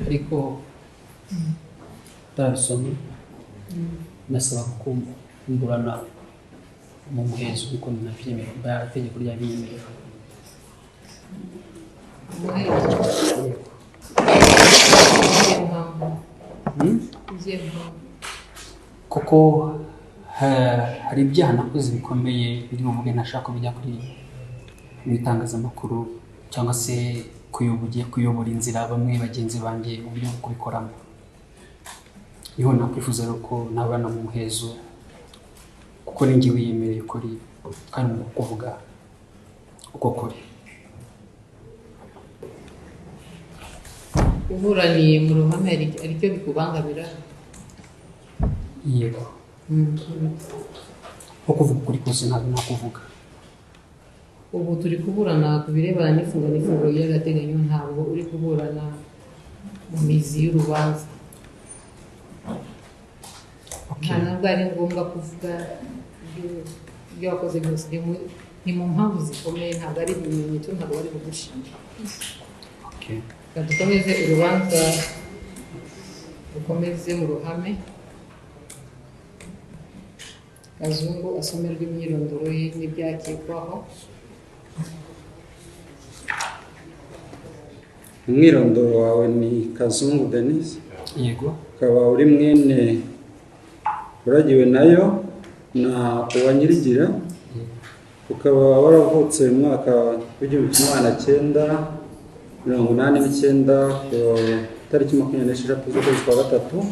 ariko tarabisoma nasaba kumburana mu muhezo uko navyemera barategeko rya biyemerera kuko hari ibyaha nakoze bikomeye biri mu muge ntashaka bijya kuri itangazamakuru cyangwa se kuyobora inzira bamwe bagenzi banjye uburyo bwo kubikoramo. Niho nakwifuza ko nabana mu muhezo kuko ninjye wiyemereye kuri kandi mu kuvuga uko kuri. Uburaniye mu ruhame aricyo bikubangamira? Yego. Kuvuga kuri kose ntabwo nakuvuga. Ubu turi kuburana ku birebana n'ifunguro y'agateganyo, ntabwo uri kuburana mu mizi y'urubanza. Nta nubwo ari ngombwa kuvuga ibyo wakoze byose, ni mu mpamvu zikomeye, ntabwo ari ibimenyetso, ntabwo bari bugushinja. Dukomeze urubanza rukomeze mu ruhame. Kazungu asomerwa imyirondoro ye n'ibyakekwaho. Umwirondoro wawe ni Kazungu Denis? Yego. Ukaba uri mwene uragiwe nayo na Uwanyirigira, ukaba waravutse mu mwaka w'1989 ku tariki 26 z'ukwezi kwa gatatu,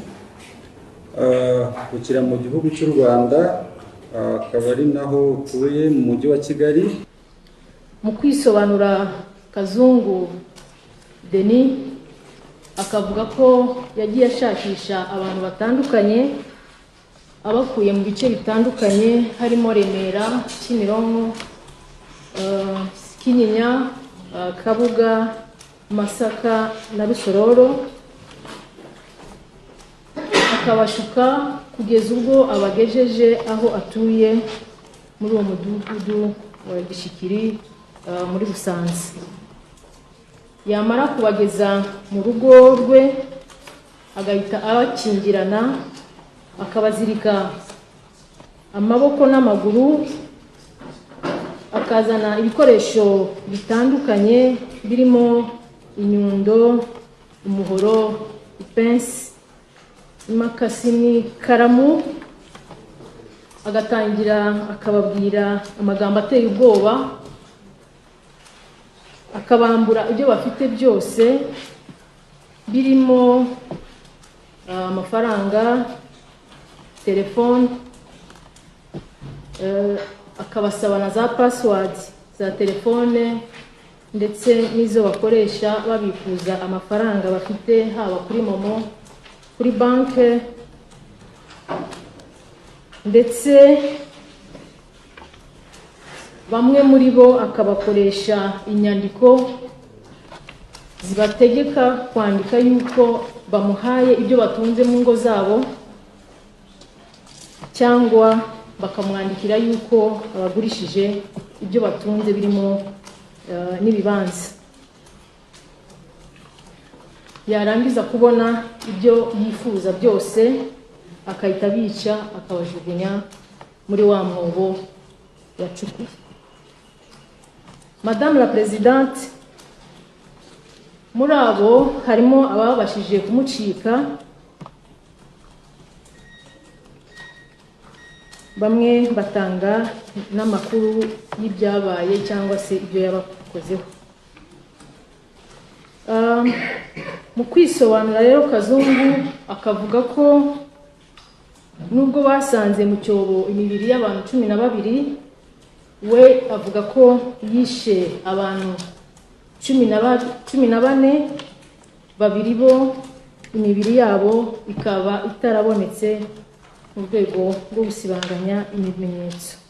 ukira mu gihugu cy'u Rwanda, akaba ari naho utuye mu mujyi wa Kigali. Mu kwisobanura, Kazungu Denis akavuga ko yagiye ashakisha abantu batandukanye abakuye mu bice bitandukanye harimo Remera, Kimironko, Kinyinya, Kabuga, Masaka na Rusororo, akabashuka kugeza ubwo abagejeje aho atuye muri uwo mudugudu wa Gishikiri muri Busanza. Yamara kubageza mu rugo rwe agahita abakingirana, akabazirika amaboko n'amaguru, akazana ibikoresho bitandukanye birimo inyundo, umuhoro, ipensi, imakasi n'ikaramu, agatangira akababwira amagambo ateye ubwoba, akabambura ibyo bafite byose birimo amafaranga, telefone, akabasaba na za password za telefone ndetse n'izo bakoresha babikuza amafaranga bafite, haba kuri momo, kuri banke, ndetse bamwe muri bo akabakoresha inyandiko zibategeka kwandika yuko bamuhaye ibyo batunze mu ngo zabo, cyangwa bakamwandikira yuko abagurishije ibyo batunze birimo n'ibibanza. Yarangiza kubona ibyo yifuza byose akahita bica, akabajugunya muri wa mwobo yacukuye. Madame la Présidente, muri abo harimo ababashije kumucika, bamwe batanga n'amakuru y'ibyabaye cyangwa se ibyo yabakozeho. Mu kwisobanura rero, Kazungu akavuga ko nubwo basanze mu cyobo imibiri y'abantu 12, we avuga ko yishe abantu 14, babiri bo imibiri yabo ikaba itarabonetse mu rwego rwo gusibanganya ibimenyetso.